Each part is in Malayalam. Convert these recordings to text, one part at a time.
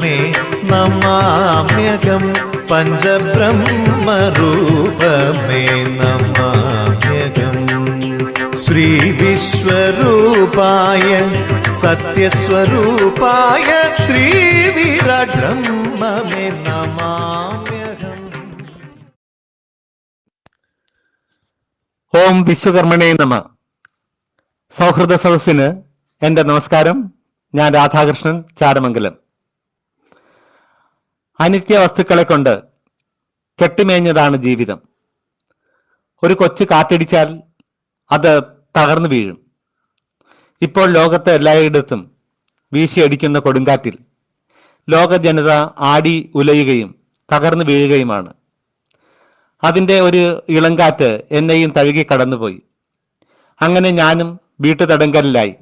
मे नमाम्यहं पञ्चब्रह्मरूपमे नमाम्यहम् श्रीविश्वरूपाय सत्यस्वरूपाय श्रीविराट्ब्रह्ममे नमाम्यहम्. ഓം വിശ്വകർമ്മണേ നമ. സൗഹൃദ സദസ്സിന് എന്റെ നമസ്കാരം. ഞാൻ രാധാകൃഷ്ണൻ, ചാരമംഗലം. അനിത്യ വസ്തുക്കളെ കൊണ്ട് കെട്ടിമേഞ്ഞതാണ് ജീവിതം. ഒരു കൊച്ചു കാറ്റടിച്ചാൽ അത് തകർന്നു വീഴും. ഇപ്പോൾ ലോകത്ത് എല്ലായിടത്തും വീശിയടിക്കുന്ന കൊടുങ്കാറ്റിൽ ലോക ജനത ആടി ഉലയുകയും തകർന്നു വീഴുകയുമാണ്. അതിൻ്റെ ഒരു ഇളങ്കാറ്റ് എന്നെയും തഴുകി കടന്നുപോയി. അങ്ങനെ ഞാനും വീട്ടുതടങ്കലിലായി.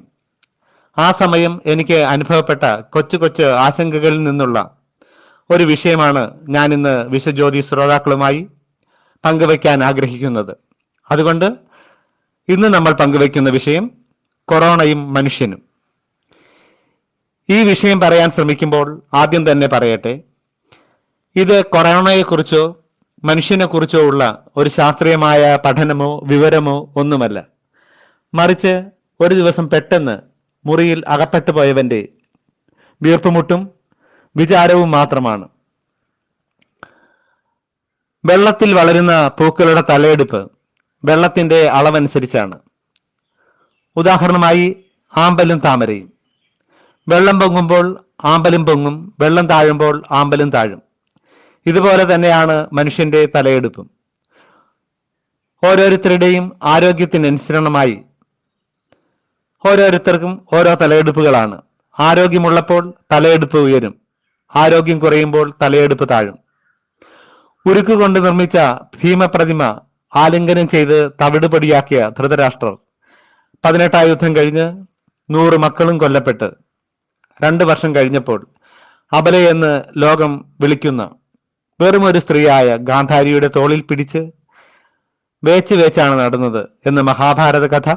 ആ സമയം എനിക്ക് അനുഭവപ്പെട്ട കൊച്ചു കൊച്ചു ആശങ്കകളിൽ നിന്നുള്ള ഒരു വിഷയമാണ് ഞാൻ ഇന്ന് വിശ്വജ്യോതി ശ്രോതാക്കളുമായി പങ്കുവയ്ക്കാൻ ആഗ്രഹിക്കുന്നത്. അതുകൊണ്ട് ഇന്ന് നമ്മൾ പങ്കുവയ്ക്കുന്ന വിഷയം കൊറോണയും മനുഷ്യനും. ഈ വിഷയം പറയാൻ ശ്രമിക്കുമ്പോൾ ആദ്യം തന്നെ പറയട്ടെ, ഇത് കൊറോണയെക്കുറിച്ചോ മനുഷ്യനെ കുറിച്ചോ ഉള്ള ഒരു ശാസ്ത്രീയമായ പഠനമോ വിവരമോ ഒന്നുമല്ല. മറിച്ച് ഒരു ദിവസം പെട്ടെന്ന് മുറിയിൽ അകപ്പെട്ടു പോയവന്റെ വീർപ്പുമുട്ടും വിചാരവും മാത്രമാണ്. വെള്ളത്തിൽ വളരുന്ന പൂക്കളുടെ തലയെടുപ്പ് വെള്ളത്തിന്റെ അളവനുസരിച്ചാണ്. ഉദാഹരണമായി ആമ്പലും താമരയും. വെള്ളം പൊങ്ങുമ്പോൾ ആമ്പലും പൊങ്ങും, വെള്ളം താഴുമ്പോൾ ആമ്പലും താഴും. ഇതുപോലെ തന്നെയാണ് മനുഷ്യന്റെ തലയെടുപ്പും. ഓരോരുത്തരുടെയും ആരോഗ്യത്തിനനുസരണമായി ഓരോരുത്തർക്കും ഓരോ തലയെടുപ്പുകളാണ്. ആരോഗ്യമുള്ളപ്പോൾ തലയെടുപ്പ് ഉയരും, ആരോഗ്യം കുറയുമ്പോൾ തലയെടുപ്പ് താഴും. ഉരുക്ക് കൊണ്ട് നിർമ്മിച്ച ഭീമപ്രതിമ ആലിംഗനം ചെയ്ത് തവിടുപൊടിയാക്കിയ ധൃതരാഷ്ട്രർ 18ാം യുദ്ധം കഴിഞ്ഞ് 100 മക്കളും കൊല്ലപ്പെട്ട് 2 വർഷം കഴിഞ്ഞപ്പോൾ അബലയെന്ന് ലോകം വിളിക്കുന്ന വെറുമൊരു സ്ത്രീയായ ഗാന്ധാരിയുടെ തോളിൽ പിടിച്ച് വേച്ചാണ് നടന്നത് എന്ന് മഹാഭാരത കഥ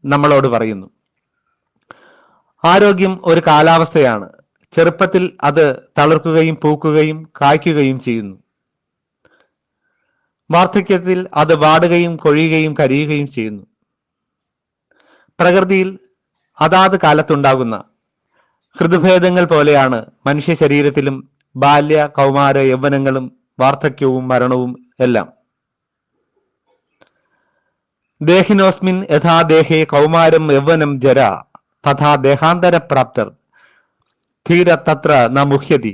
നമ്മളോട് പറയുന്നു. ആരോഗ്യം ഒരു കാലാവസ്ഥയാണ്. ചെറുപ്പത്തിൽ അത് തളിർക്കുകയും പൂക്കുകയും കായ്ക്കുകയും ചെയ്യുന്നു. വാർദ്ധക്യത്തിൽ അത് വാടുകയും കൊഴിയുകയും കരിയുകയും ചെയ്യുന്നു. പ്രകൃതിയിൽ അതാത് കാലത്തുണ്ടാകുന്ന ഹൃദ്ഭേദങ്ങൾ പോലെയാണ് മനുഷ്യ ശരീരത്തിലും ബാല്യ കൗമാര യൗവനങ്ങളും വാർദ്ധക്യവും മരണവും എല്ലാം. ദേഹിനോസ്മിൻ യഥാ ദേഹേ കൗമാരം യൗവനം ജര തഥാ ദേഹാന്തര പ്രാപ്തർ ധീര തത്ര ന മുഹ്യതി.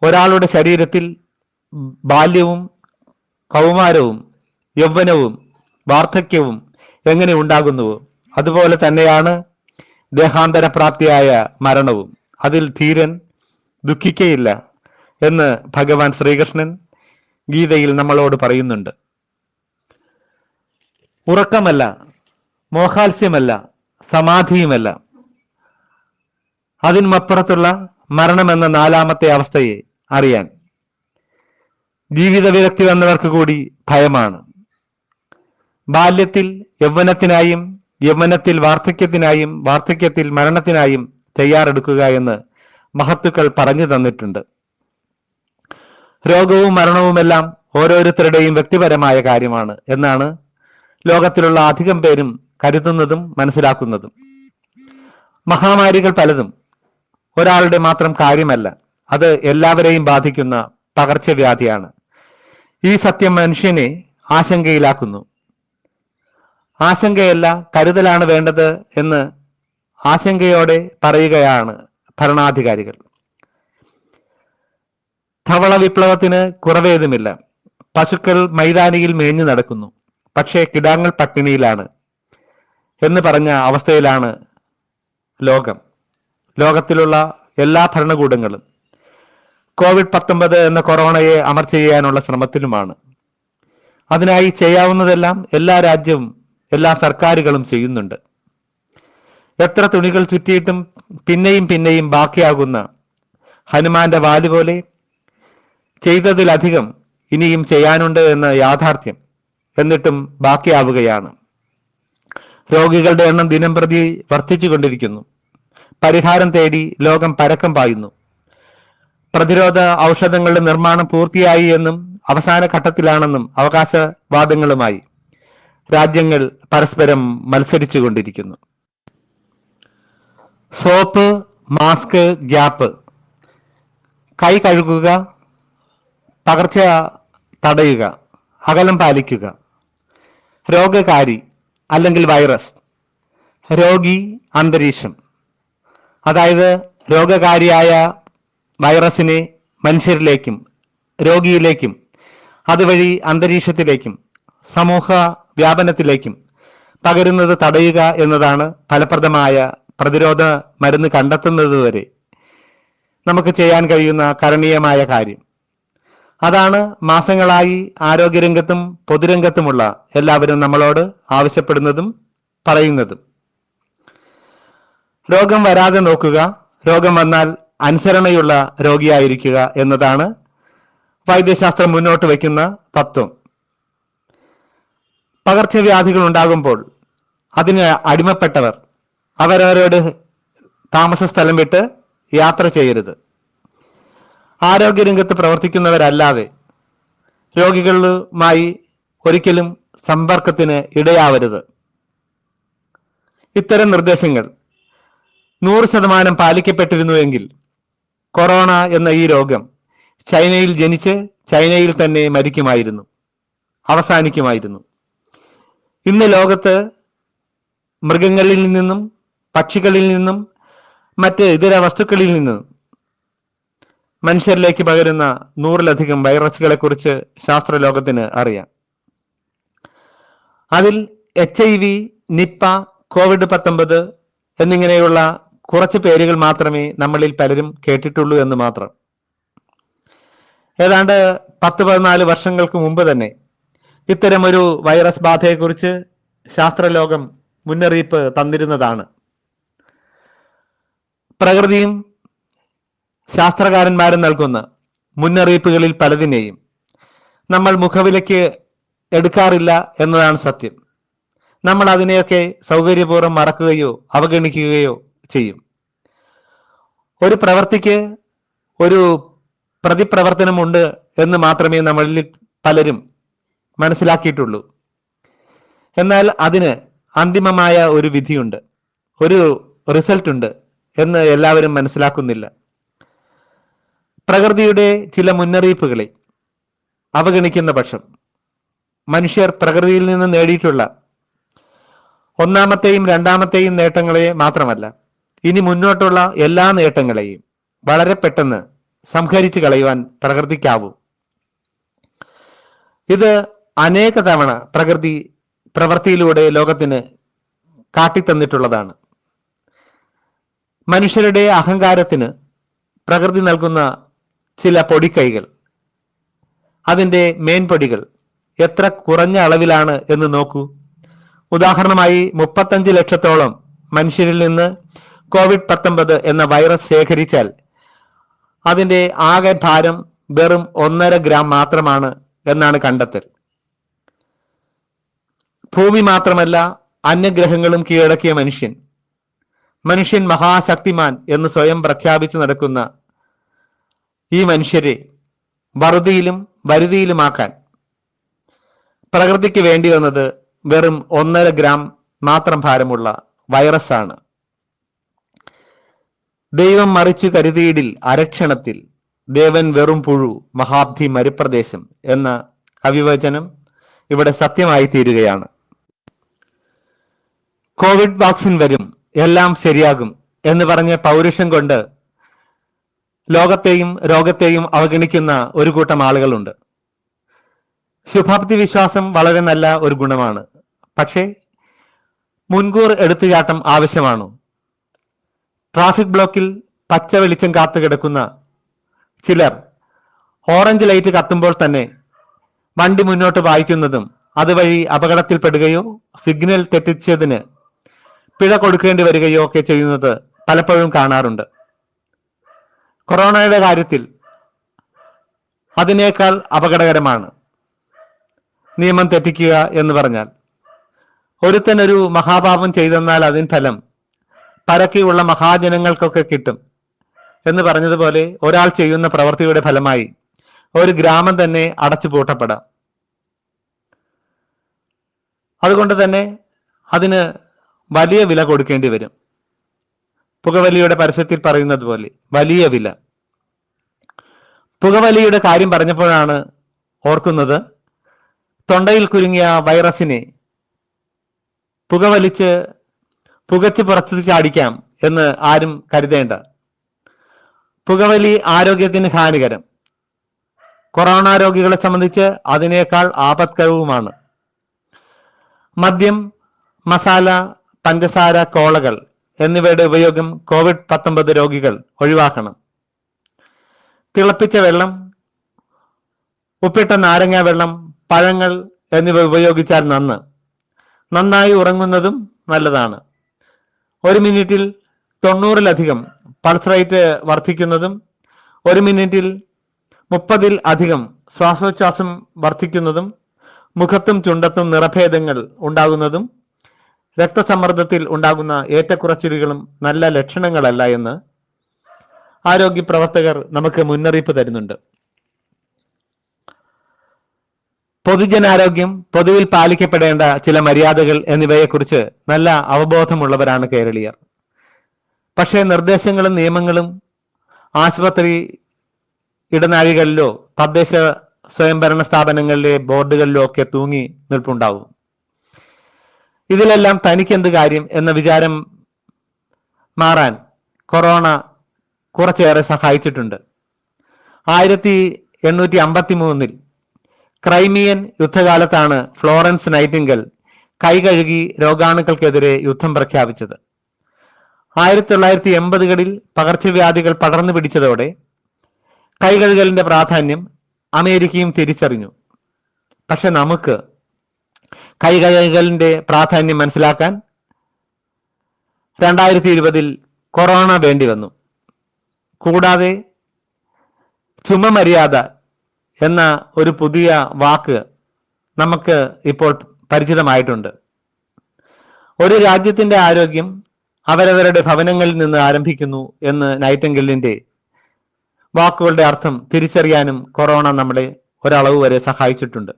ഒരാളുടെ ശരീരത്തിൽ ബാല്യവും കൗമാരവും യൗവനവും വാർദ്ധക്യവും എങ്ങനെ ഉണ്ടാകുന്നുവോ അതുപോലെ തന്നെയാണ് ദേഹാന്തര പ്രാപ്തിയായ മരണവും. അതിൽ ധീരൻ ദുഃഖിക്കയില്ല എന്ന് ഭഗവാൻ ശ്രീകൃഷ്ണൻ ഗീതയിൽ നമ്മളോട് പറയുന്നുണ്ട്. ഉറക്കമല്ല, മോഹാത്സ്യമല്ല, സമാധിയുമല്ല, അതിനുമപ്പുറത്തുള്ള മരണമെന്ന 4ാമത്തെ അവസ്ഥയെ അറിയാൻ ജീവിത വിരക്തി വന്നവർക്ക് കൂടി ഭയമാണ്. ബാല്യത്തിൽ യൗവനത്തിനായും യൗവനത്തിൽ വാർദ്ധക്യത്തിനായും വാർദ്ധക്യത്തിൽ മരണത്തിനായും തയ്യാറെടുക്കുക എന്ന് മഹത്തുക്കൾ പറഞ്ഞു തന്നിട്ടുണ്ട്. രോഗവും മരണവുമെല്ലാം ഓരോരുത്തരുടെയും വ്യക്തിപരമായ കാര്യമാണ് എന്നാണ് ലോകത്തിലുള്ള അധികം പേരും കരുതുന്നതും മനസ്സിലാക്കുന്നതും. മഹാമാരികൾ പലതും ഒരാളുടെ മാത്രം കാര്യമല്ല, അത് എല്ലാവരെയും ബാധിക്കുന്ന പകർച്ചവ്യാധിയാണ്. ഈ സത്യം മനുഷ്യനെ ആശങ്കയിലാക്കുന്നു. ആശങ്കയല്ല, കരുതലാണ് വേണ്ടത് എന്ന് ആശങ്കയോടെ പറയുകയാണ് ഭരണാധികാരികൾ. ധവള വിപ്ലവത്തിന് കുറവേതുമില്ല. പശുക്കൾ മൈതാനിയിൽ മേഞ്ഞു നടക്കുന്നു, പക്ഷേ കിടാങ്ങൾ പട്ടിണിയിലാണ് എന്ന് പറഞ്ഞ അവസ്ഥയിലാണ് ലോകത്തിലുള്ള എല്ലാ ഭരണകൂടങ്ങളും. COVID-19 എന്ന കൊറോണയെ അമർച്ച ചെയ്യാനുള്ള ശ്രമത്തിലുമാണ്. അതിനായി ചെയ്യാവുന്നതെല്ലാം എല്ലാ രാജ്യവും എല്ലാ സർക്കാരുകളും ചെയ്യുന്നുണ്ട്. എത്ര തുണികൾ ചുറ്റിയിട്ടും പിന്നെയും പിന്നെയും ബാക്കിയാകുന്ന ഹനുമാന്റെ വാല് പോലെ ചെയ്തതിലധികം ഇനിയും ചെയ്യാനുണ്ട് എന്ന യാഥാർത്ഥ്യം എന്നിട്ടും ബാക്കിയാവുകയാണ്. രോഗികളുടെ എണ്ണം ദിനം പ്രതി വർദ്ധിച്ചുകൊണ്ടിരിക്കുന്നു. പരിഹാരം തേടി ലോകം പരക്കം പായുന്നു. പ്രതിരോധ ഔഷധങ്ങളുടെ നിർമ്മാണം പൂർത്തിയായി എന്നും അവസാന ഘട്ടത്തിലാണെന്നും അവകാശവാദങ്ങളുമായി രാജ്യങ്ങൾ പരസ്പരം മത്സരിച്ചുകൊണ്ടിരിക്കുന്നു. സോപ്പ്, മാസ്ക്, ഗ്യാപ്പ്, കൈ കഴുകുക, പകർച്ച തടയുക, അകലം പാലിക്കുക, രോഗകാരി അല്ലെങ്കിൽ വൈറസ്, രോഗി, അന്തരീക്ഷം. അതായത് രോഗകാരിയായ വൈറസിനെ മനുഷ്യരിലേക്കും രോഗിയിലേക്കും അതുവഴി അന്തരീക്ഷത്തിലേക്കും സമൂഹ വ്യാപനത്തിലേക്കും പകരുന്നത് തടയുക എന്നതാണ് ഫലപ്രദമായ പ്രതിരോധ മരുന്ന് കണ്ടെത്തുന്നതുവരെ നമുക്ക് ചെയ്യാൻ കഴിയുന്ന കരണീയമായ കാര്യം. അതാണ് മാസങ്ങളായി ആരോഗ്യരംഗത്തും പൊതുരംഗത്തുമുള്ള എല്ലാവരും നമ്മളോട് ആവശ്യപ്പെടുന്നതും പറയുന്നതും. രോഗം വരാതെ നോക്കുക, രോഗം വന്നാൽ അനുസരണയുള്ള രോഗിയായിരിക്കുക എന്നതാണ് വൈദ്യശാസ്ത്രം മുന്നോട്ട് വയ്ക്കുന്ന തത്വം. പകർച്ചവ്യാധികൾ ഉണ്ടാകുമ്പോൾ അതിന് അടിമപ്പെട്ടവർ അവരവരോട് താമസ സ്ഥലം വിട്ട് യാത്ര ചെയ്യരുത്. ആരോഗ്യരംഗത്ത് പ്രവർത്തിക്കുന്നവരല്ലാതെ രോഗികളുമായി ഒരിക്കലും സമ്പർക്കത്തിന് ഇടയാവരുത്. ഇത്തരം നിർദ്ദേശങ്ങൾ 100% പാലിക്കപ്പെട്ടിരുന്നുവെങ്കിൽ കൊറോണ എന്ന ഈ രോഗം ചൈനയിൽ ജനിച്ച് ചൈനയിൽ തന്നെ മരിക്കുമായിരുന്നു, അവസാനിക്കുമായിരുന്നു. ഇന്ന് ലോകത്ത് മൃഗങ്ങളിൽ നിന്നും പക്ഷികളിൽ നിന്നും മറ്റ് ഇതര വസ്തുക്കളിൽ നിന്നും മനുഷ്യരിലേക്ക് പകരുന്ന 100-ലധികം വൈറസുകളെ കുറിച്ച് ശാസ്ത്രലോകത്തിന് അറിയാം. അതിൽ HIV, നിപ്പ, COVID-19 എന്നിങ്ങനെയുള്ള കുറച്ച് പേരുകൾ മാത്രമേ നമ്മളിൽ പലരും കേട്ടിട്ടുള്ളൂ എന്ന് മാത്രം. ഏതാണ്ട് 10-14 വർഷങ്ങൾക്ക് മുമ്പ് തന്നെ ഇത്തരമൊരു വൈറസ് ബാധയെക്കുറിച്ച് ശാസ്ത്രലോകം മുന്നറിയിപ്പ് തന്നിരുന്നതാണ്. പ്രകൃതിയും ശാസ്ത്രകാരന്മാരും നൽകുന്ന മുന്നറിയിപ്പുകളിൽ പലതിനെയും നമ്മൾ മുഖവിലയ്ക്ക് എടുക്കാറില്ല എന്നതാണ് സത്യം. നമ്മൾ അതിനെയൊക്കെ സൗകര്യപൂർവ്വം മറക്കുകയോ അവഗണിക്കുകയോ ചെയ്യും. ഒരു പ്രവൃത്തിക്ക് ഒരു പ്രതിപ്രവർത്തനമുണ്ട് എന്ന് മാത്രമേ നമ്മളിൽ പലരും മനസ്സിലാക്കിയിട്ടുള്ളൂ. എന്നാൽ അതിന് അന്തിമമായ ഒരു വിധിയുണ്ട്, ഒരു റിസൾട്ട് ഉണ്ട് എന്ന് എല്ലാവരും മനസ്സിലാക്കുന്നില്ല. പ്രകൃതിയുടെ ചില മുന്നറിയിപ്പുകളെ അവഗണിക്കുന്ന പക്ഷം മനുഷ്യർ പ്രകൃതിയിൽ നിന്ന് നേടിയിട്ടുള്ള ഒന്നാമത്തെയും രണ്ടാമത്തെയും നേട്ടങ്ങളെ മാത്രമല്ല, ഇനി മുന്നോട്ടുള്ള എല്ലാ നേട്ടങ്ങളെയും വളരെ പെട്ടെന്ന് സംഹരിച്ചു കളയുവാൻ പ്രകൃതിക്കാവൂ. ഇത് അനേക തവണ പ്രകൃതി പ്രവൃത്തിയിലൂടെ ലോകത്തിന് കാട്ടിത്തന്നിട്ടുള്ളതാണ്. മനുഷ്യരുടെ അഹങ്കാരത്തിന് പ്രകൃതി നൽകുന്ന ചില പൊടിക്കൈകൾ, അതിൻ്റെ മേൻപൊടികൾ എത്ര കുറഞ്ഞ അളവിലാണ് എന്ന് നോക്കൂ. ഉദാഹരണമായി 35 ലക്ഷത്തോളം മനുഷ്യരിൽ നിന്ന് COVID-19 എന്ന വൈറസ് ശേഖരിച്ചാൽ അതിൻ്റെ ആകെ ഭാരം വെറും 1.5 ഗ്രാം മാത്രമാണ് എന്നാണ് കണ്ടെത്തൽ. ഭൂമി മാത്രമല്ല, അന്യഗ്രഹങ്ങളും കീഴടക്കിയ മനുഷ്യൻ മഹാശക്തിമാൻ എന്ന് സ്വയം പ്രഖ്യാപിച്ചു നടക്കുന്ന ഈ മനുഷ്യരെ വറുതിയിലും വരുതിയിലുമാക്കാൻ പ്രകൃതിക്ക് വേണ്ടി വന്നത് വെറും 1.5 ഗ്രാം മാത്രം ഭാരമുള്ള വൈറസാണ്. ദൈവം മറിച്ചു കരുതിയിടിൽ അരക്ഷണത്തിൽ ദേവൻ വെറും പുഴു മഹാബ്ധി മരുപ്രദേശം എന്ന കവിവചനം ഇവിടെ സത്യമായി തീരുകയാണ്. കോവിഡ് വാക്സിൻ വരും, എല്ലാം ശരിയാകും എന്ന് പറഞ്ഞ പൗരുഷം കൊണ്ട് ലോകത്തെയും രോഗത്തെയും അവഗണിക്കുന്ന ഒരു കൂട്ടം ആളുകളുണ്ട്. ശുഭാപ്തി വിശ്വാസം വളരെ നല്ല ഒരു ഗുണമാണ്. പക്ഷേ മുൻകൂർ എടുത്തുചാട്ടം ആവശ്യമാണോ? ട്രാഫിക് ബ്ലോക്കിൽ പച്ച വെളിച്ചം കാത്തു കിടക്കുന്ന ചിലർ ഓറഞ്ച് ലൈറ്റ് കത്തുമ്പോൾ തന്നെ വണ്ടി മുന്നോട്ട് വായിക്കുന്നതും അതുവഴി അപകടത്തിൽപ്പെടുകയോ സിഗ്നൽ തെറ്റിച്ചതിന് പിഴ കൊടുക്കേണ്ടി വരികയോ ഒക്കെ ചെയ്യുന്നത് പലപ്പോഴും കാണാറുണ്ട്. കൊറോണയുടെ കാര്യത്തിൽ അതിനേക്കാൾ അപകടകരമാണ് നിയമം തെറ്റിക്കുക എന്ന് പറഞ്ഞാൽ. ഒരുത്തൻ ഒരു മഹാപാപം ചെയ്തെന്നാൽ അതിൻ ഫലം പരക്കെയുള്ള മഹാജനങ്ങൾക്കൊക്കെ കിട്ടും. എന്ന് പറഞ്ഞതുപോലെ ഒരാൾ ചെയ്യുന്ന പ്രവൃത്തിയുടെ ഫലമായി ഒരു ഗ്രാമം തന്നെ അടച്ചുപൂട്ടപ്പെടാം. അതുകൊണ്ട് തന്നെ അതിന് വലിയ വില കൊടുക്കേണ്ടി വരും. പുകവലിയുടെ പരസ്യത്തിൽ പറയുന്നത് പോലെ വലിയ വില. പുകവലിയുടെ കാര്യം പറഞ്ഞപ്പോഴാണ് ഓർക്കുന്നത്, തൊണ്ടയിൽ കുരുങ്ങിയ വൈറസിനെ പുകച്ച് പുറത്തു ചാടിക്കാം എന്ന് ആരും കരുതേണ്ട. പുകവലി ആരോഗ്യത്തിന് ഹാനികരം. കൊറോണ രോഗികളെ സംബന്ധിച്ച് അതിനേക്കാൾ ആപത്കരവുമാണ്. മദ്യം, മസാല, പഞ്ചസാര, കോളകൾ എന്നിവയുടെ ഉപയോഗം COVID-19 രോഗികൾ ഒഴിവാക്കണം. തിളപ്പിച്ച വെള്ളം, ഉപ്പിട്ട നാരങ്ങ വെള്ളം, പഴങ്ങൾ എന്നിവ ഉപയോഗിച്ചാൽ നന്നായി ഉറങ്ങുന്നതും നല്ലതാണ്. 1 മിനിറ്റിൽ 90-ലധികം പൾസ് റേറ്റ് വർദ്ധിക്കുന്നതും 1 മിനിറ്റിൽ 30-ൽ-അധികം ശ്വാസോച്ഛ്വാസം വർദ്ധിക്കുന്നതും മുഖത്തും ചുണ്ടത്തും നിറഭേദങ്ങൾ ഉണ്ടാകുന്നതും രക്തസമ്മർദ്ദത്തിൽ ഉണ്ടാകുന്ന ഏറ്റക്കുറച്ചിലുകളും നല്ല ലക്ഷണങ്ങളല്ല എന്ന് ആരോഗ്യ പ്രവർത്തകർ നമുക്ക് മുന്നറിയിപ്പ് തരുന്നുണ്ട്. പൊതുജനാരോഗ്യം, പൊതുവിൽ പാലിക്കപ്പെടേണ്ട ചില മര്യാദകൾ എന്നിവയെക്കുറിച്ച് നല്ല അവബോധമുള്ളവരാണ് കേരളീയർ. പക്ഷേ നിർദ്ദേശങ്ങളും നിയമങ്ങളും ആശുപത്രി ഇടനാഴികളിലോ തദ്ദേശ സ്വയംഭരണ സ്ഥാപനങ്ങളിലെ ബോർഡുകളിലോ ഒക്കെ തൂങ്ങി നിൽപ്പുണ്ടാവും. ഇതിലെല്ലാം തനിക്കെന്ത് കാര്യം എന്ന വിചാരം മാറാൻ കൊറോണ കുറച്ചേറെ സഹായിച്ചിട്ടുണ്ട്. 1853 ക്രൈമിയൻ യുദ്ധകാലത്താണ് ഫ്ലോറൻസ് നൈറ്റിംഗൽ കൈകഴുകി രോഗാണുക്കൾക്കെതിരെ യുദ്ധം പ്രഖ്യാപിച്ചത്. 1980-കളിൽ പകർച്ചവ്യാധികൾ പടർന്നു പിടിച്ചതോടെ കൈകഴുകലിന്റെ പ്രാധാന്യം അമേരിക്കയും തിരിച്ചറിഞ്ഞു. പക്ഷെ നമുക്ക് കൈകഴുകലിന്റെ പ്രാധാന്യം മനസ്സിലാക്കാൻ 2020-ൽ കൊറോണ വേണ്ടി വന്നു. കൂടാതെ ചുമമര്യാദ എന്ന ഒരു പുതിയ വാക്ക് നമുക്ക് ഇപ്പോൾ പരിചിതമായിട്ടുണ്ട്. ഒരു രാജ്യത്തിന്റെ ആരോഗ്യം അവരവരുടെ ഭവനങ്ങളിൽ നിന്ന് ആരംഭിക്കുന്നു എന്ന് നൈറ്റിംഗലിന്റെ വാക്കുകളുടെ അർത്ഥം തിരിച്ചറിയാനും കൊറോണ നമ്മളെ ഒരളവ് വരെ സഹായിച്ചിട്ടുണ്ട്.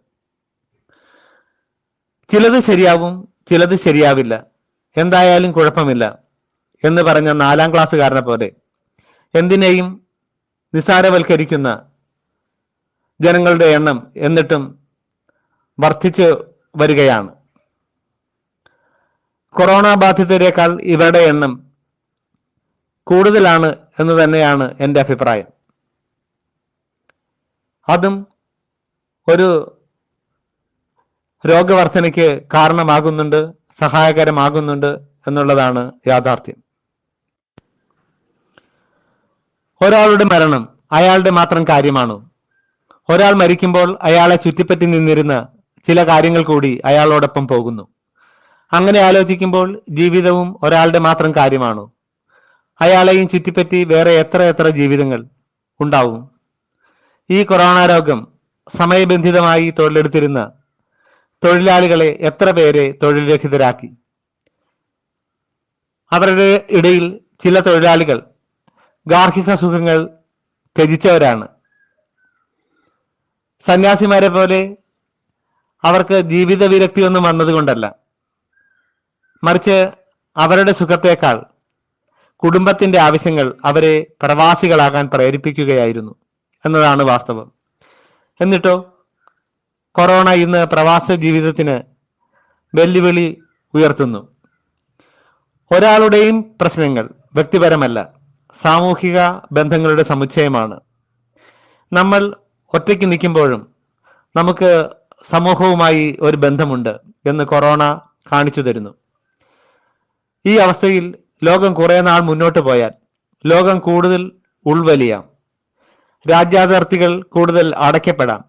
ചിലത് ശരിയാവും, ചിലത് ശരിയാവില്ല, എന്തായാലും കുഴപ്പമില്ല എന്ന് പറഞ്ഞ 4-ാം ക്ലാസ്സുകാരനെ പോലെ എന്തിനേയും നിസാരവൽക്കരിക്കുന്ന ജനങ്ങളുടെ എണ്ണം എന്നിട്ടും വർദ്ധിച്ചു വരികയാണ്. കൊറോണ ബാധിതരേക്കാൾ ഇവരുടെ എണ്ണം കൂടുതലാണ് എന്ന് തന്നെയാണ് എൻ്റെ അഭിപ്രായം. അതും ഒരു രോഗവർദ്ധനയ്ക്ക് കാരണമാകുന്നുണ്ട്, സഹായകരമാകുന്നുണ്ട് എന്നുള്ളതാണ് യാഥാർത്ഥ്യം. ഒരാളുടെ മരണം അയാളുടെ മാത്രം കാര്യമാണോ? ഒരാൾ മരിക്കുമ്പോൾ അയാളെ ചുറ്റിപ്പറ്റി നിന്നിരുന്ന ചില കാര്യങ്ങൾ കൂടി അയാളോടൊപ്പം പോകുന്നു. അങ്ങനെ ആലോചിക്കുമ്പോൾ ജീവിതവും ഒരാളുടെ മാത്രം കാര്യമാണോ? അയാളെയും ചുറ്റിപ്പറ്റി വേറെ എത്ര ജീവിതങ്ങൾ ഉണ്ടാവും. ഈ കൊറോണ രോഗം സമയബന്ധിതമായി തൊഴിലെടുത്തിരുന്ന തൊഴിലാളികളെ എത്ര പേരെ തൊഴിൽ രഹിതരാക്കി. അവരുടെ ഇടയിൽ ചില തൊഴിലാളികൾ ഗാർഹിക സുഖങ്ങൾ ത്യജിച്ചവരാണ്. സന്യാസിമാരെ പോലെ അവർക്ക് ജീവിത വിരക്തിയൊന്നും വന്നതുകൊണ്ടല്ല, മറിച്ച് അവരുടെ സുഖത്തേക്കാൾ കുടുംബത്തിന്റെ ആവശ്യങ്ങൾ അവരെ പ്രവാസികളാകാൻ പ്രേരിപ്പിക്കുകയായിരുന്നു എന്നതാണ് വാസ്തവം. എന്നിട്ടോ കൊറോണ ഇന്ന് പ്രവാസ ജീവിതത്തിന് വെല്ലുവിളി ഉയർത്തുന്നു. ഒരാളുടെയും പ്രശ്നങ്ങൾ വ്യക്തിപരമല്ല, സാമൂഹിക ബന്ധങ്ങളുടെ സമുച്ചയമാണ്. നമ്മൾ ഒറ്റയ്ക്ക് നിൽക്കുമ്പോഴും നമുക്ക് സമൂഹവുമായി ഒരു ബന്ധമുണ്ട് എന്ന് കൊറോണ കാണിച്ചു തരുന്നു. ഈ അവസ്ഥയിൽ ലോകം കുറെ നാൾ മുന്നോട്ട് പോയാൽ ലോകം കൂടുതൽ ഉൾവലിയാം, രാജ്യാതിർത്തികൾ കൂടുതൽ അടയ്ക്കപ്പെടാം,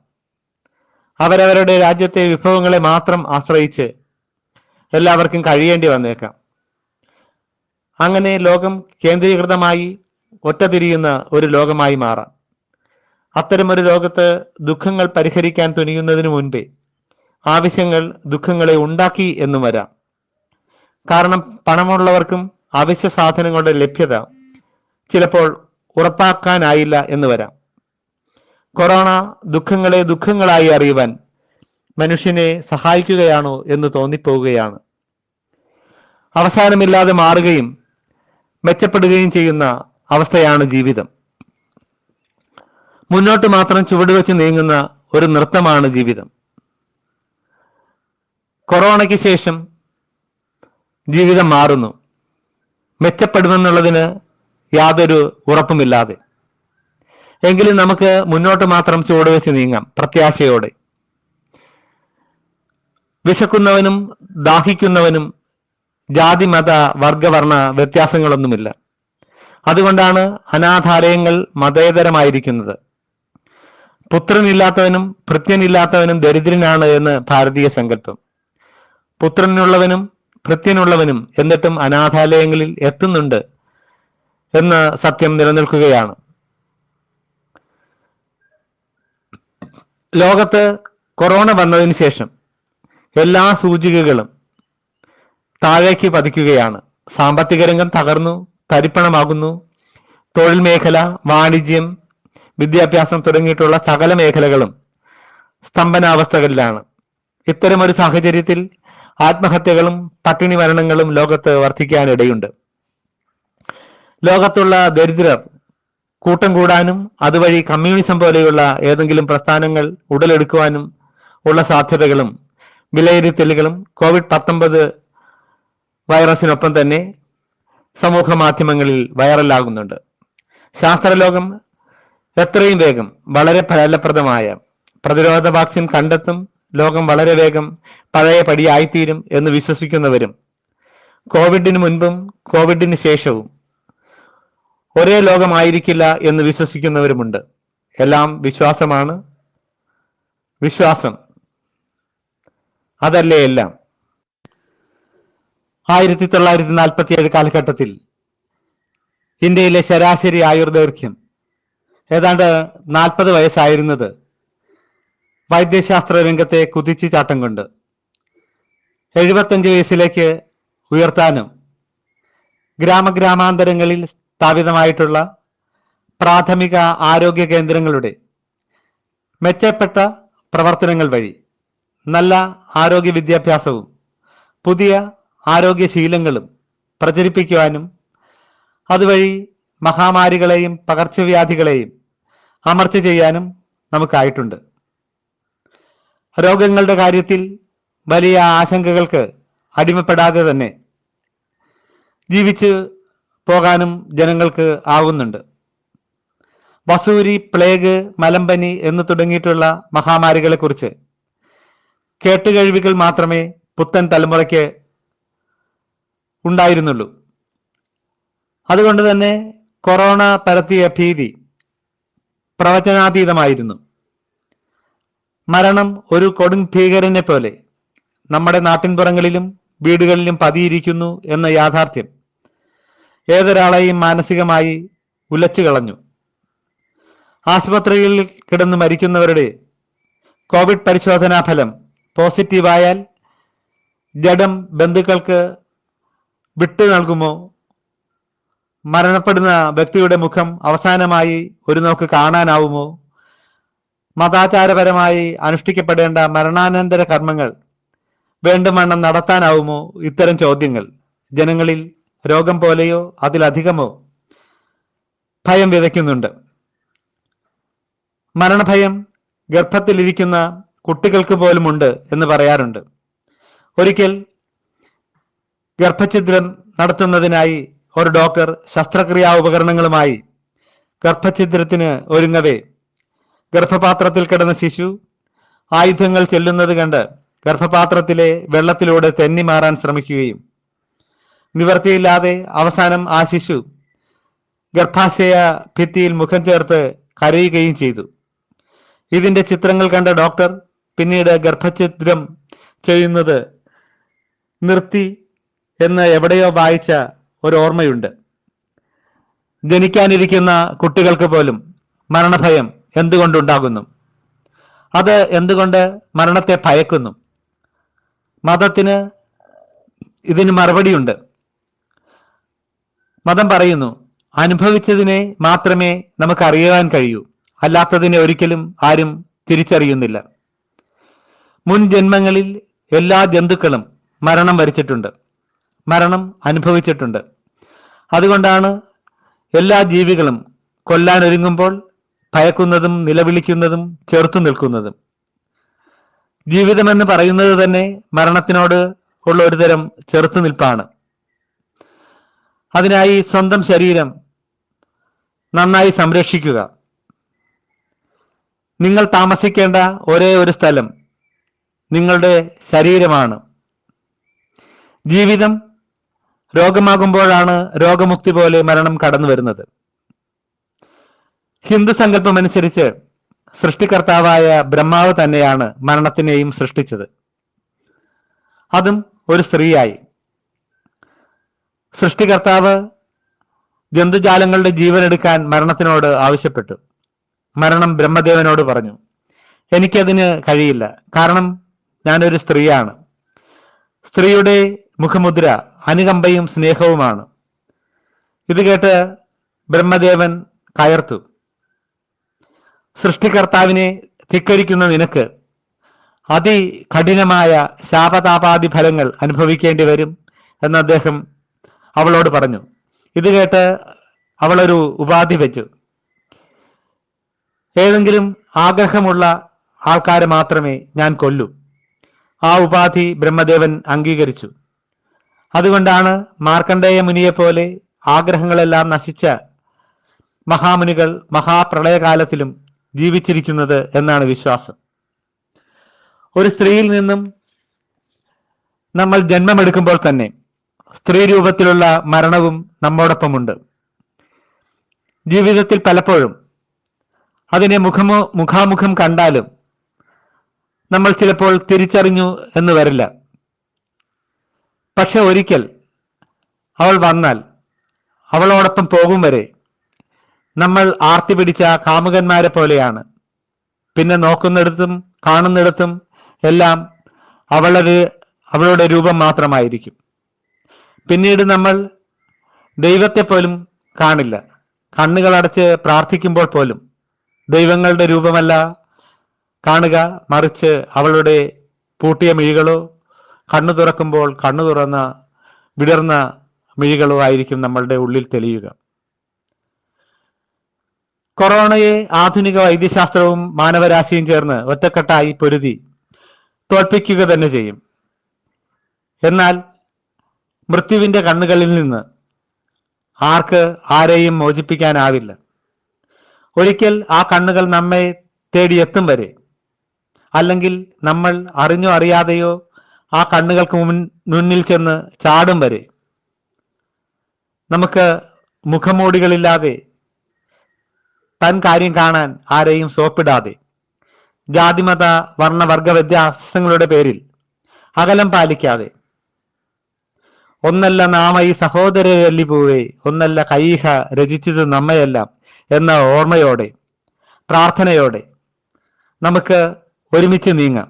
അവരവരുടെ രാജ്യത്തെ വിഭവങ്ങളെ മാത്രം ആശ്രയിച്ച് എല്ലാവർക്കും കഴിയേണ്ടി വന്നേക്കാം. അങ്ങനെ ലോകം കേന്ദ്രീകൃതമായി ഒറ്റതിരിയുന്ന ഒരു ലോകമായി മാറാം. അത്തരമൊരു ലോകത്ത് ദുഃഖങ്ങൾ പരിഹരിക്കാൻ തുനിയുന്നതിനു മുൻപേ ആവശ്യങ്ങൾ ദുഃഖങ്ങളെ ഉണ്ടാക്കി എന്നും വരാം. കാരണം പണമുള്ളവർക്കും അവശ്യ സാധനങ്ങളുടെ ലഭ്യത ചിലപ്പോൾ ഉറപ്പാക്കാനായില്ല എന്ന് വരാം. കൊറോണ ദുഃഖങ്ങളെ ദുഃഖങ്ങളായി അറിയുവാൻ മനുഷ്യനെ സഹായിക്കുകയാണോ എന്ന് തോന്നിപ്പോവുകയാണ്. അവസാനമില്ലാതെ മാറുകയും മെച്ചപ്പെടുകയും ചെയ്യുന്ന അവസ്ഥയാണ് ജീവിതം. മുന്നോട്ട് മാത്രം ചുവടുവെച്ച് നീങ്ങുന്ന ഒരു നൃത്തമാണ് ജീവിതം. കൊറോണയ്ക്ക് ശേഷം ജീവിതം മാറുന്നു, മെച്ചപ്പെടുമെന്നുള്ളതിന് യാതൊരു ഉറപ്പുമില്ലാതെ. എങ്കിലും നമുക്ക് മുന്നോട്ട് മാത്രം ചുവടുവെച്ച് നീങ്ങാം പ്രത്യാശയോടെ. വിശക്കുന്നവനും ദാഹിക്കുന്നവനും ജാതി മത വർഗവർണ്ണ വ്യത്യാസങ്ങളൊന്നുമില്ല. അതുകൊണ്ടാണ് അനാഥാലയങ്ങൾ മതേതരമായിരിക്കുന്നത്. പുത്രനില്ലാത്തവനും ഭൃത്യനില്ലാത്തവനും ദരിദ്രനാണ് എന്ന് ഭാരതീയ സങ്കല്പം. പുത്രനുള്ളവനും ഭൃത്യനുള്ളവനും എന്നിട്ടും അനാഥാലയങ്ങളിൽ എത്തുന്നുണ്ട് എന്ന സത്യം നിലനിൽക്കുകയാണ്. ലോകത്ത് കൊറോണ വന്നതിന് ശേഷം എല്ലാ സൂചികകളും താഴേക്ക് പതിക്കുകയാണ്. സാമ്പത്തിക രംഗം തകർന്നു തരിപ്പണമാകുന്നു. തൊഴിൽ മേഖല, വാണിജ്യം, വിദ്യാഭ്യാസം തുടങ്ങിയിട്ടുള്ള സകല മേഖലകളും സ്തംഭനാവസ്ഥകളിലാണ്. ഇത്തരമൊരു സാഹചര്യത്തിൽ ആത്മഹത്യകളും പട്ടിണി മരണങ്ങളും ലോകത്ത് വർദ്ധിക്കാനിടയുണ്ട്. ലോകത്തുള്ള ദരിദ്രർ കൂട്ടം കൂടാനും അതുവഴി കമ്മ്യൂണിസം പോലെയുള്ള ഏതെങ്കിലും പ്രസ്ഥാനങ്ങൾ ഉടലെടുക്കുവാനും ഉള്ള സാധ്യതകളും വിലയിരുത്തലുകളും COVID-19 വൈറസിനൊപ്പം തന്നെ സമൂഹ മാധ്യമങ്ങളിൽ വൈറലാകുന്നുണ്ട്. ശാസ്ത്രലോകം എത്രയും വേഗം വളരെ ഫലപ്രദമായ പ്രതിരോധ വാക്സിൻ കണ്ടെത്തും, ലോകം വളരെ വേഗം പഴയ പടിയായിത്തീരും എന്ന് വിശ്വസിക്കുന്നവരും കോവിഡിന് മുൻപും കോവിഡിന് ശേഷവും ഒരേ ലോകമായിരിക്കില്ല എന്ന് വിശ്വസിക്കുന്നവരുമുണ്ട്. എല്ലാം വിശ്വാസമാണ്. വിശ്വാസം അതല്ലേ എല്ലാം. 1947 കാലഘട്ടത്തിൽ ഇന്ത്യയിലെ ശരാശരി ആയുർദൈർഘ്യം ഏതാണ്ട് 40 വയസ്സായിരുന്നത് വൈദ്യശാസ്ത്ര രംഗത്തെ കുതിച്ചു ചാട്ടം കൊണ്ട് 75 വയസ്സിലേക്ക് ഉയർത്താനും ഗ്രാമഗ്രാമാന്തരങ്ങളിൽ സ്ഥാപിതമായിട്ടുള്ള പ്രാഥമിക ആരോഗ്യ കേന്ദ്രങ്ങളുടെ മെച്ചപ്പെട്ട പ്രവർത്തനങ്ങൾ വഴി നല്ല ആരോഗ്യ വിദ്യാഭ്യാസവും പുതിയ ആരോഗ്യശീലങ്ങളും പ്രചരിപ്പിക്കുവാനും അതുവഴി മഹാമാരികളെയും പകർച്ചവ്യാധികളെയും അമർച്ച ചെയ്യാനും നമുക്കായിട്ടുണ്ട്. രോഗങ്ങളുടെ കാര്യത്തിൽ വലിയ ആശങ്കകൾക്ക് അടിമപ്പെടാതെ തന്നെ ജീവിച്ചു പോകാനും ജനങ്ങൾക്ക് ആവുന്നുണ്ട്. വസൂരി, പ്ലേഗ്, മലമ്പനി എന്ന് തുടങ്ങിയിട്ടുള്ള മഹാമാരികളെ കുറിച്ച് കേട്ടുകേഴ്വികൾ മാത്രമേ പുത്തൻ തലമുറയ്ക്ക് ഉണ്ടായിരുന്നുള്ളൂ. അതുകൊണ്ട് തന്നെ കൊറോണ പരത്തിയ ഭീതി പ്രവചനാതീതമായിരുന്നു. മരണം ഒരു കൊടും ഭീകരനെ പോലെ നമ്മുടെ നാട്ടിൻപുറങ്ങളിലും വീടുകളിലും പതിയിരിക്കുന്നു എന്ന യാഥാർത്ഥ്യം ഏതൊരാളെയും മാനസികമായി ഉലച്ചു കളഞ്ഞു. ആശുപത്രികളിൽ കിടന്ന് മരിക്കുന്നവരുടെ കോവിഡ് പരിശോധനാ ഫലം പോസിറ്റീവായാൽ ജഡം ബന്ധുക്കൾക്ക് വിട്ടു നൽകുമോ? മരണപ്പെടുന്ന വ്യക്തിയുടെ മുഖം അവസാനമായി ഒരു നോക്ക് കാണാനാവുമോ? മതാചാരപരമായി അനുഷ്ഠിക്കപ്പെടേണ്ട മരണാനന്തര കർമ്മങ്ങൾ വേണ്ടുവണ്ണം നടത്താനാവുമോ? ഇത്തരം ചോദ്യങ്ങൾ ജനങ്ങളിൽ രോഗം പോലെയോ അതിലധികമോ ഭയം വിതയ്ക്കുന്നുണ്ട്. മരണഭയം ഗർഭത്തിലിരിക്കുന്ന കുട്ടികൾക്ക് പോലുമുണ്ട് എന്ന് പറയാറുണ്ട്. ഒരിക്കൽ ഗർഭഛിദ്രം നടത്തുന്നതിനായി ഒരു ഡോക്ടർ ശസ്ത്രക്രിയാ ഉപകരണങ്ങളുമായി ഗർഭഛിദ്രത്തിന് ഒരുങ്ങവേ ഗർഭപാത്രത്തിൽ കിടന്ന ശിശു ആയുധങ്ങൾ ചെല്ലുന്നത് കണ്ട് ഗർഭപാത്രത്തിലെ വെള്ളത്തിലൂടെ തെന്നി മാറാൻ ശ്രമിക്കുകയും നിവർത്തിയില്ലാതെ അവസാനം ആ ശിശു ഗർഭാശയ ഭിത്തിയിൽ മുഖം ചേർത്ത് കരയുകയും ചെയ്തു. ഇതിന്റെ ചിത്രങ്ങൾ കണ്ട ഡോക്ടർ പിന്നീട് ഗർഭഛിദ്രം ചെയ്യുന്നത് നിർത്തി എന്ന് എവിടെയോ വായിച്ച ഒരു ഓർമ്മയുണ്ട്. ജനിക്കാനിരിക്കുന്ന കുട്ടികൾക്ക് പോലും മരണഭയം എന്തുകൊണ്ടുണ്ടാകുന്നു? അത് എന്തുകൊണ്ട് മരണത്തെ ഭയക്കുന്നു? മതത്തിന് ഇതിന് മറുപടിയുണ്ട്. മതം പറയുന്നു അനുഭവിച്ചതിനെ മാത്രമേ നമുക്ക് അറിയാൻ കഴിയൂ. അല്ലാത്തതിനെ ഒരിക്കലും ആരും തിരിച്ചറിയുന്നില്ല. മുൻ ജന്മങ്ങളിൽ എല്ലാ ജന്തുക്കളും മരണം വരിച്ചിട്ടുണ്ട്, മരണം അനുഭവിച്ചിട്ടുണ്ട്. അതുകൊണ്ടാണ് എല്ലാ ജീവികളും കൊല്ലാൻ ഒരുങ്ങുമ്പോൾ ഭയക്കുന്നതും നിലവിളിക്കുന്നതും ചെറുത്തു നിൽക്കുന്നതും. ജീവിതമെന്ന് പറയുന്നത് തന്നെ മരണത്തിനോട് ഉള്ള ഒരു തരം ചെറുത്തുനിൽപ്പാണ്. അതിനായി സ്വന്തം ശരീരം നന്നായി സംരക്ഷിക്കുക. നിങ്ങൾ താമസിക്കേണ്ട ഒരേ ഒരു സ്ഥലം നിങ്ങളുടെ ശരീരമാണ്. ജീവിതം രോഗമാകുമ്പോഴാണ് രോഗമുക്തി പോലെ മരണം കടന്നു വരുന്നത്. ഹിന്ദു സങ്കല്പമനുസരിച്ച് സൃഷ്ടികർത്താവായ ബ്രഹ്മാവ് തന്നെയാണ് മരണത്തിനെയും സൃഷ്ടിച്ചത്, അതും ഒരു സ്ത്രീയായി. സൃഷ്ടികർത്താവ് ജന്തുജാലങ്ങളുടെ ജീവനെടുക്കാൻ മരണത്തിനോട് ആവശ്യപ്പെട്ടു. മരണം ബ്രഹ്മദേവനോട് പറഞ്ഞു, എനിക്കതിന് കഴിയില്ല, കാരണം ഞാനൊരു സ്ത്രീയാണ്. സ്ത്രീയുടെ മുഖമുദ്ര അനുകമ്പയും സ്നേഹവുമാണ്. ഇത് കേട്ട് ബ്രഹ്മദേവൻ കയർത്തു. സൃഷ്ടികർത്താവിനെ ധിക്കരിക്കുന്ന നിനക്ക് അതികഠിനമായ ശാപതാപാദി ഫലങ്ങൾ അനുഭവിക്കേണ്ടി വരും എന്ന് അദ്ദേഹം അവളോട് പറഞ്ഞു. ഇത് കേട്ട് അവളൊരു ഉപാധി വെച്ചു. ഏതെങ്കിലും ആഗ്രഹമുള്ള ആൾക്കാരെ മാത്രമേ ഞാൻ കൊല്ലൂ. ആ ഉപാധി ബ്രഹ്മദേവൻ അംഗീകരിച്ചു. അതുകൊണ്ടാണ് മാർക്കണ്ഡേയ മുനിയെപ്പോലെ ആഗ്രഹങ്ങളെല്ലാം നശിച്ച മഹാമുനികൾ മഹാപ്രളയകാലത്തിലും ജീവിച്ചിരിക്കുന്നത് എന്നാണ് വിശ്വാസം. ഒരു സ്ത്രീയിൽ നിന്നും നമ്മൾ ജന്മമെടുക്കുമ്പോൾ തന്നെ സ്ത്രീ രൂപത്തിലുള്ള മരണവും നമ്മോടൊപ്പമുണ്ട്. ജീവിതത്തിൽ പലപ്പോഴും അതിനെ മുഖാമുഖം കണ്ടാലും നമ്മൾ ചിലപ്പോൾ തിരിച്ചറിഞ്ഞു എന്ന് വരില്ല. പക്ഷെ ഒരിക്കൽ അവൾ വന്നാൽ അവളോടൊപ്പം പോകും വരെ നമ്മൾ ആർത്തി പിടിച്ച കാമുകന്മാരെ പോലെയാണ്. പിന്നെ നോക്കുന്നിടത്തും കാണുന്നിടത്തും എല്ലാം അവളുടെ രൂപം മാത്രമായിരിക്കും. പിന്നീട് നമ്മൾ ദൈവത്തെ പോലും കാണില്ല. കണ്ണുകളടച്ച് പ്രാർത്ഥിക്കുമ്പോൾ പോലും ദൈവങ്ങളുടെ രൂപമല്ല കാണുക, മറിച്ച് അവളുടെ പൂട്ടിയ മിഴികളോ കണ്ണു തുറക്കുമ്പോൾ കണ്ണു തുറന്ന വിടർന്ന മിഴികളോ ആയിരിക്കും നമ്മളുടെ ഉള്ളിൽ തെളിയുക. കൊറോണയെ ആധുനിക വൈദ്യശാസ്ത്രവും മാനവരാശിയും ചേർന്ന് ഒറ്റക്കെട്ടായി പൊരുതി തോൽപ്പിക്കുക തന്നെ ചെയ്യും. എന്നാൽ മൃത്യുവിന്റെ കണ്ണുകളിൽ നിന്ന് ആരെയും മോചിപ്പിക്കാനാവില്ല. ഒരിക്കൽ ആ കണ്ണുകൾ നമ്മെ തേടിയെത്തും വരെ, അല്ലെങ്കിൽ നമ്മൾ അറിഞ്ഞോ അറിയാതെയോ ആ കണ്ണുകൾക്ക് മുന്നിൽ ചെന്ന് ചാടും വരെ നമുക്ക് മുഖമൂടികളില്ലാതെ തൻ കാര്യം കാണാൻ ആരെയും സോപ്പിടാതെ ജാതിമത വർണ്ണവർഗ വ്യത്യാസങ്ങളുടെ പേരിൽ അകലം പാലിക്കാതെ ഒന്നല്ല നാമ ഈ സഹോദരരല്ലി പൂവേ ഒന്നല്ല കൈഹ രചിച്ചത് നമ്മയെല്ലാം എന്ന ഓർമ്മയോടെ പ്രാർത്ഥനയോടെ നമുക്ക് ഒരുമിച്ച് നീങ്ങാം.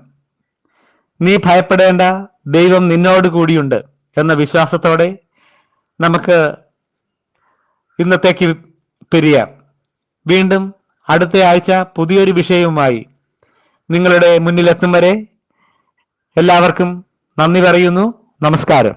നീ ഭയപ്പെടേണ്ട, ദൈവം നിന്നോട് കൂടിയുണ്ട് എന്ന വിശ്വാസത്തോടെ നമുക്ക് ഇന്നത്തേക്ക് പിരിയാം. വീണ്ടും അടുത്ത ആഴ്ച പുതിയൊരു വിഷയവുമായി നിങ്ങളുടെ മുന്നിലെത്തും വരെ എല്ലാവർക്കും നന്ദി പറയുന്നു. നമസ്കാരം.